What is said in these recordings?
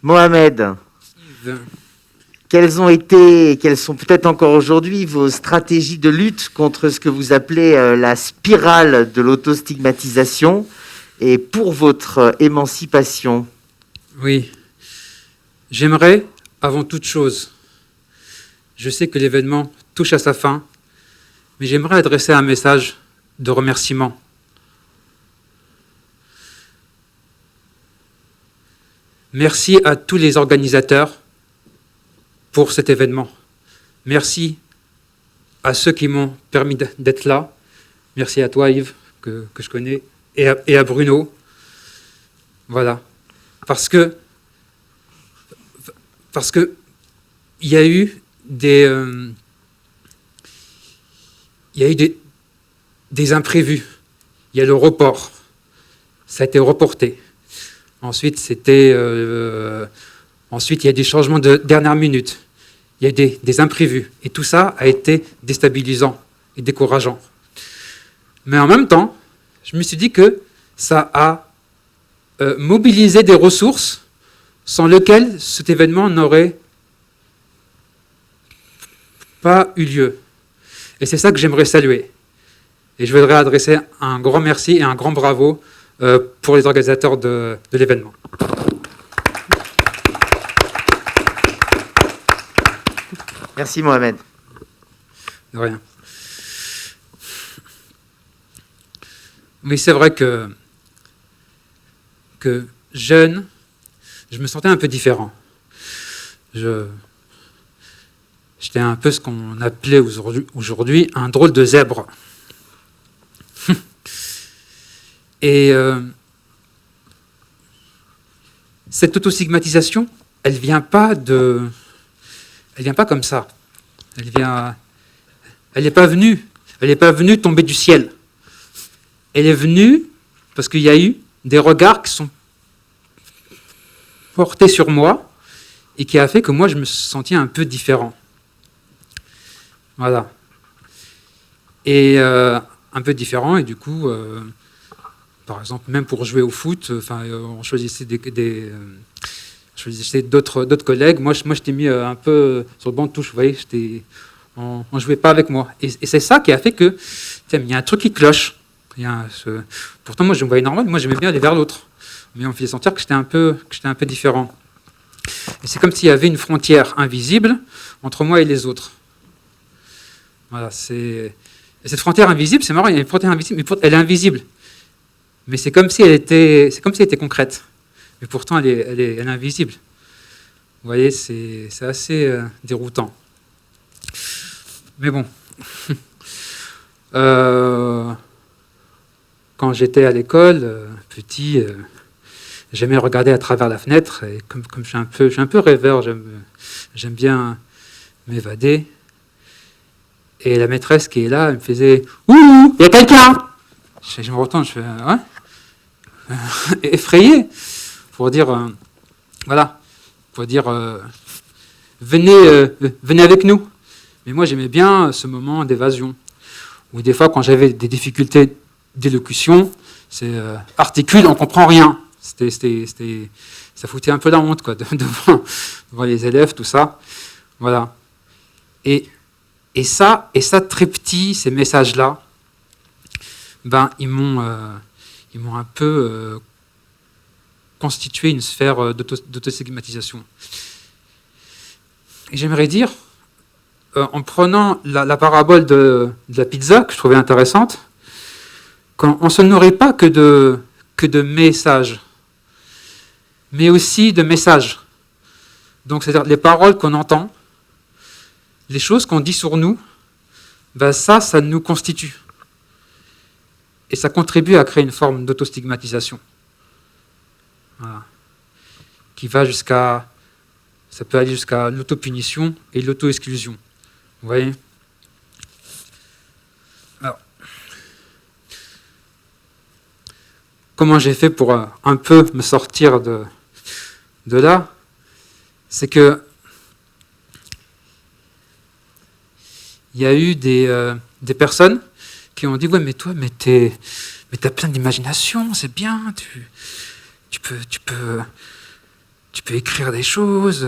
Mohamed, Yves. quelles sont peut-être encore aujourd'hui vos stratégies de lutte contre ce que vous appelez la spirale de l'autostigmatisation et pour votre émancipation? Oui, j'aimerais, avant toute chose, je sais que l'événement touche à sa fin, mais j'aimerais adresser un message de remerciement. Merci à tous les organisateurs pour cet événement. Merci à ceux qui m'ont permis d'être là. Merci à toi, Yves, que je connais, et à Bruno. Voilà. Parce que il y a eu des imprévus. Il y a le report. Ça a été reporté. Ensuite, ensuite, il y a des changements de dernière minute. Il y a des imprévus. Et tout ça a été déstabilisant et décourageant. Mais en même temps, je me suis dit que ça a mobilisé des ressources sans lesquelles cet événement n'aurait pas eu lieu. Et c'est ça que j'aimerais saluer. Et je voudrais adresser un grand merci et un grand bravo pour les organisateurs de l'événement. Merci Mohamed. De rien. Mais c'est vrai que jeune, je me sentais un peu différent. J'étais un peu ce qu'on appelait aujourd'hui un drôle de zèbre. Et cette autostigmatisation, elle vient pas comme ça. Elle n'est pas venue tomber du ciel. Elle est venue parce qu'il y a eu des regards qui sont portés sur moi et qui a fait que moi je me sentais un peu différent. Voilà. Et un peu différent, et du coup, par exemple, même pour jouer au foot, on choisissait choisissais d'autres collègues. Moi, je t'ai mis un peu sur le banc de touche, vous voyez, on ne jouait pas avec moi. Et c'est ça qui a fait que, tiens, il y a un truc qui cloche. Pourtant, moi, je me voyais normal, moi, j'aimais bien aller vers l'autre. Mais on me faisait sentir que j'étais un peu différent. Et c'est comme s'il y avait une frontière invisible entre moi et les autres. Voilà, et cette frontière invisible, c'est marrant, il y a une frontière invisible, mais elle est invisible. Mais c'est comme si elle était concrète. Mais pourtant, elle est invisible. Vous voyez, c'est assez déroutant. Mais bon. Quand j'étais à l'école, petit, j'aimais regarder à travers la fenêtre. Et comme je suis un peu rêveur, j'aime bien m'évader. Et la maîtresse qui est là, elle me faisait « Ouh, il y a quelqu'un !» Je me retourne, je fais « Ouais ?» effrayé, pour dire venez avec nous. Mais moi j'aimais bien ce moment d'évasion, où des fois quand j'avais des difficultés d'élocution, c'est articule, on comprend rien. Ça foutait un peu la honte quoi, devant les élèves, tout ça. Voilà. Et ça très petit, ces messages-là, ils m'ont un peu constitué une sphère d'autostigmatisation. Et j'aimerais dire, en prenant la parabole de la pizza, que je trouvais intéressante, qu'on ne se nourrit pas que de messages, mais aussi de messages. Donc, c'est-à-dire les paroles qu'on entend, les choses qu'on dit sur nous, ça nous constitue. Et ça contribue à créer une forme d'autostigmatisation. Voilà. Ça peut aller jusqu'à l'autopunition et l'auto-exclusion. Vous voyez ? Alors, comment j'ai fait pour un peu me sortir de là ? C'est que il y a eu des personnes qui ont dit « Ouais, mais toi, t'as plein d'imagination, c'est bien, tu peux tu peux écrire des choses,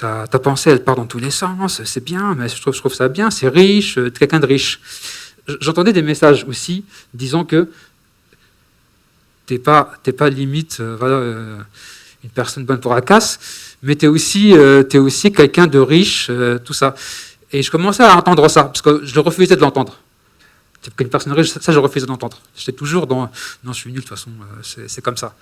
ta pensée, elle part dans tous les sens, c'est bien, mais je trouve ça bien, c'est riche, t'es quelqu'un de riche. J'entendais des messages aussi disant que t'es pas limite une personne bonne pour la casse, mais t'es aussi quelqu'un de riche, tout ça. Et je commençais à entendre ça, parce que je refusais de l'entendre. Qu'une personne riche, ça je refusais d'entendre. J'étais toujours dans non, je suis nul, de toute façon, c'est comme ça.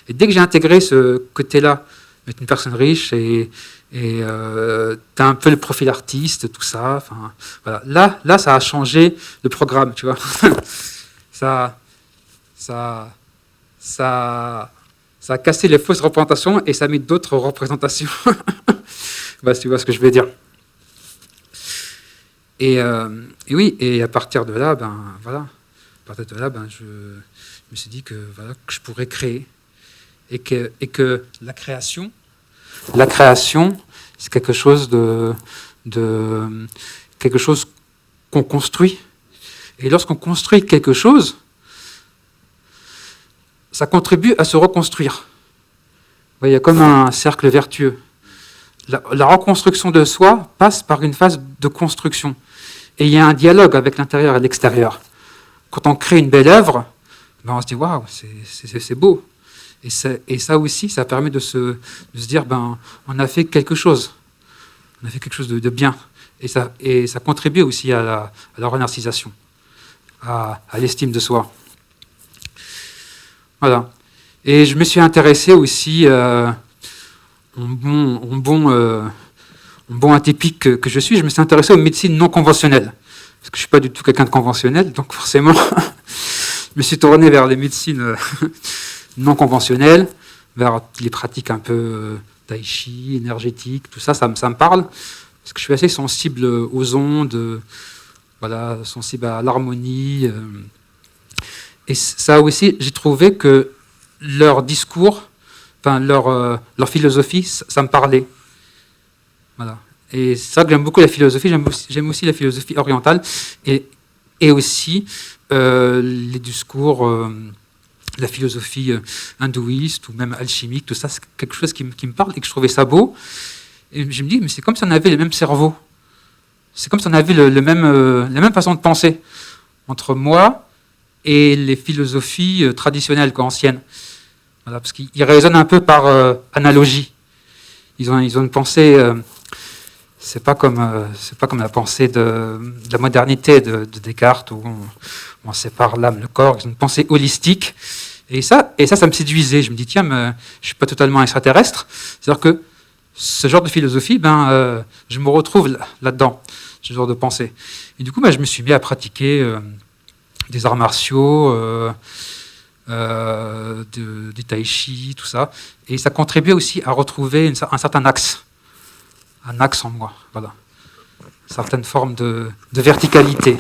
Et dès que j'ai intégré ce côté-là, d'être une personne riche et t'as un peu le profil artiste, tout ça, enfin, voilà. Là, ça a changé le programme, tu vois. ça a cassé les fausses représentations et ça a mis d'autres représentations. Bah, tu vois ce que je veux dire. Et oui, et à partir de là, je me suis dit que je pourrais créer et que la création, c'est quelque chose quelque chose qu'on construit. Et lorsqu'on construit quelque chose, ça contribue à se reconstruire. Il y a comme un cercle vertueux. La reconstruction de soi passe par une phase de construction. Et il y a un dialogue avec l'intérieur et l'extérieur. Quand on crée une belle œuvre, on se dit « waouh, c'est beau ». Et ça aussi, ça permet de se dire on a fait quelque chose. On a fait quelque chose de bien. Et ça contribue aussi à la renarcisation, à l'estime de soi. Voilà. Et je me suis intéressé aussi, bon atypique que je suis, je me suis intéressé aux médecines non conventionnelles. Parce que je ne suis pas du tout quelqu'un de conventionnel, donc forcément, je me suis tourné vers les médecines non conventionnelles, vers les pratiques un peu tai chi, énergétiques, tout ça, ça me parle. Parce que je suis assez sensible aux ondes, sensible à l'harmonie. Et ça aussi, j'ai trouvé que leur discours, leur philosophie, ça me parlait. Voilà. Et c'est ça que j'aime beaucoup la philosophie, j'aime aussi la philosophie orientale, et aussi les discours, la philosophie hindouiste ou même alchimique, tout ça, c'est quelque chose qui me parle et que je trouvais ça beau. Et je me dis, mais c'est comme si on avait le même cerveau. C'est comme si on avait la même façon de penser entre moi et les philosophies traditionnelles, anciennes. Voilà, parce qu'ils raisonnent un peu par analogie. Ils ont une pensée, c'est pas comme la pensée de la modernité de Descartes, où on sépare l'âme, le corps. Ils ont une pensée holistique. Et ça me séduisait. Je me dis, tiens, mais je suis pas totalement extraterrestre. C'est-à-dire que ce genre de philosophie, je me retrouve là-dedans, ce genre de pensée. Et du coup, je me suis mis à pratiquer des arts martiaux, du tai chi, tout ça. Et ça contribuait aussi à retrouver un certain axe. Un axe en moi, voilà. Une certaine forme de verticalité.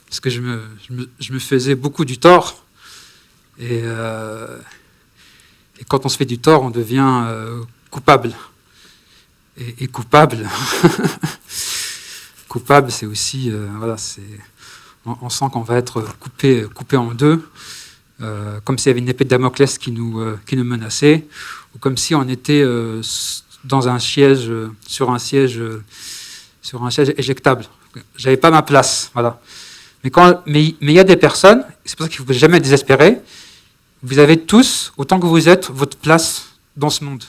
Parce que je me faisais beaucoup du tort. Et quand on se fait du tort, on devient coupable. Et coupable, coupable, c'est aussi, on sent qu'on va être coupé en deux, comme s'il y avait une épée de Damoclès qui nous menaçait, ou comme si on était dans un siège, sur un siège éjectable. J'avais pas ma place, voilà. Mais il y a des personnes, c'est pour ça qu'il ne faut jamais être désespéré. Vous avez tous, autant que vous êtes, votre place dans ce monde.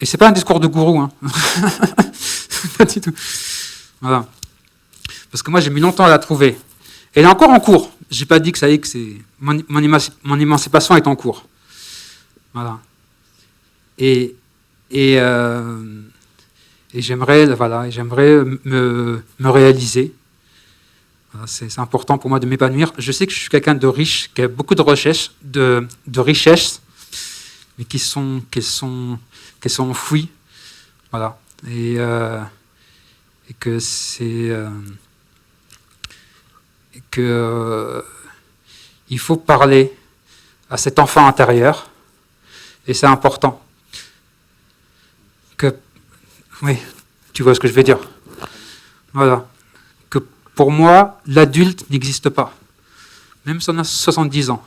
Et c'est pas un discours de gourou, hein. Pas du tout. Voilà. Parce que moi, j'ai mis longtemps à la trouver. Elle est encore en cours. J'ai pas dit que ça y est, que c'est mon émancipation est en cours. Voilà. Et j'aimerais me réaliser. Voilà, c'est important pour moi de m'épanouir. Je sais que je suis quelqu'un de riche, qui a beaucoup de recherches, de richesses, mais qui sont enfouies. Voilà. Et que il faut parler à cet enfant intérieur, et c'est important. Oui, tu vois ce que je veux dire. Voilà. Que pour moi, l'adulte n'existe pas. même si on a 70 ans.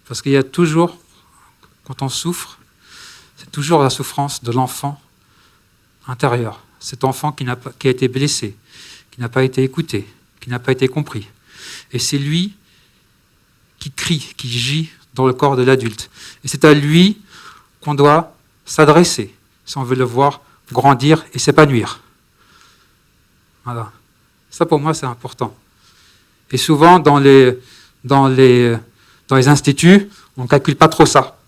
Parce qu'il y a toujours, quand on souffre, c'est toujours la souffrance de l'enfant intérieur. Cet enfant qui a été blessé, qui n'a pas été écouté, qui n'a pas été compris. Et c'est lui qui crie, qui gît dans le corps de l'adulte. Et c'est à lui qu'on doit s'adresser, si on veut le voir grandir et s'épanouir. Voilà. Ça, pour moi, c'est important. Et souvent, dans les instituts, on ne calcule pas trop ça.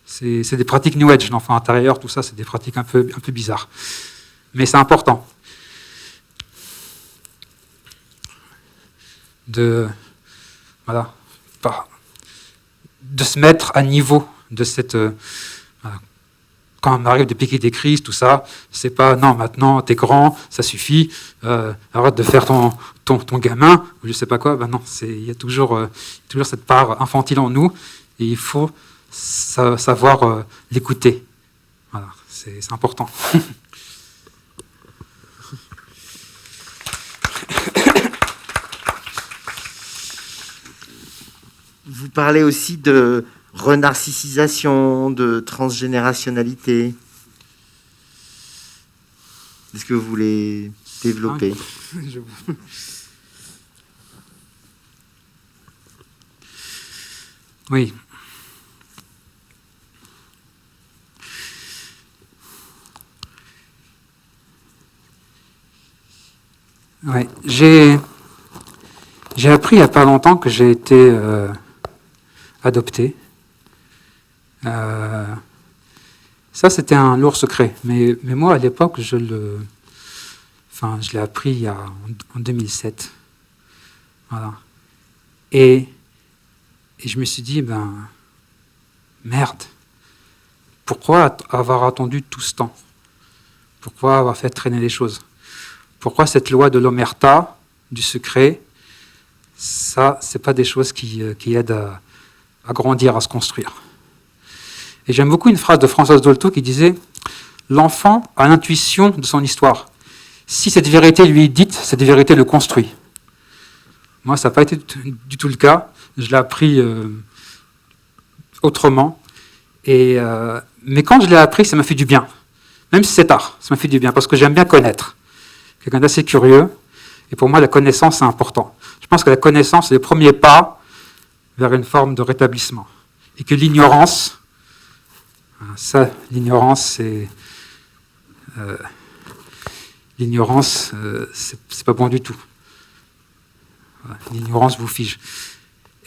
C'est des pratiques New Age, l'enfant intérieur, tout ça, c'est des pratiques un peu bizarres. Mais c'est important de se mettre à niveau de cette... quand on arrive de piquer des crises, tout ça, c'est pas non, maintenant t'es grand, ça suffit, arrête de faire ton gamin, ou je sais pas quoi. Ben non, il y a toujours cette part infantile en nous, et il faut savoir l'écouter. Voilà, c'est important. Vous parlez aussi de renarcissisation, de transgénérationnalité. Est-ce que vous voulez développer? Oui. Ouais. J'ai appris il n'y a pas longtemps que j'ai été adopté. Ça, c'était un lourd secret. Mais moi, à l'époque, je l'ai appris en 2007. Voilà. Et je me suis dit, merde, pourquoi avoir attendu tout ce temps? Pourquoi avoir fait traîner les choses? Pourquoi cette loi de l'omerta, du secret? Ça, c'est pas des choses qui aident à grandir, à se construire. Et j'aime beaucoup une phrase de Françoise Dolto qui disait « L'enfant a l'intuition de son histoire. Si cette vérité lui est dite, cette vérité le construit. » Moi, ça n'a pas été du tout le cas. Je l'ai appris autrement. Mais quand je l'ai appris, ça m'a fait du bien. Même si c'est tard, ça m'a fait du bien, parce que j'aime bien connaître. Quelqu'un d'assez curieux. Et pour moi, la connaissance, c'est important. Je pense que la connaissance, c'est le premier pas vers une forme de rétablissement. Et que l'ignorance, c'est pas bon du tout. L'ignorance vous fige.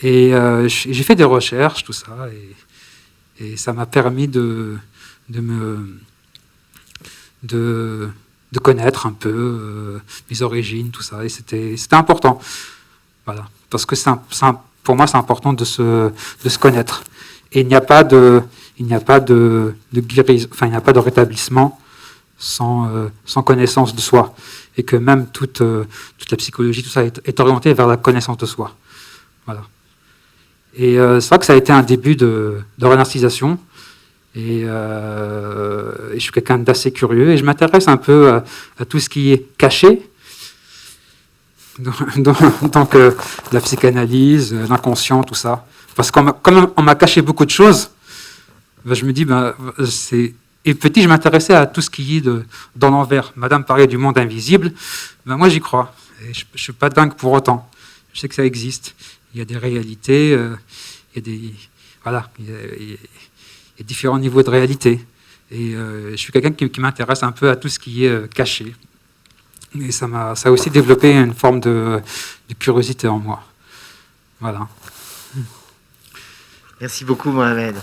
Et j'ai fait des recherches, tout ça, et ça m'a permis de connaître un peu mes origines, tout ça, et c'était important. Voilà. Parce que pour moi, c'est important de se connaître. Et il n'y a pas de guérison, enfin, il n'y a pas de rétablissement sans connaissance de soi. Et que même toute la psychologie, tout ça est orienté vers la connaissance de soi. Voilà. Et c'est vrai que ça a été un début de renarcisation. Et je suis quelqu'un d'assez curieux et je m'intéresse un peu à tout ce qui est caché, donc la psychanalyse, l'inconscient, tout ça. Parce que comme on m'a caché beaucoup de choses, je me dis, et petit, je m'intéressais à tout ce qui est dans l'envers. Madame parlait du monde invisible, moi j'y crois. Et je ne suis pas dingue pour autant. Je sais que ça existe. Il y a des réalités, il y a différents niveaux de réalité. Et je suis quelqu'un qui m'intéresse un peu à tout ce qui est caché. Et ça a aussi développé une forme de curiosité en moi. Voilà. Merci beaucoup, Mohamed.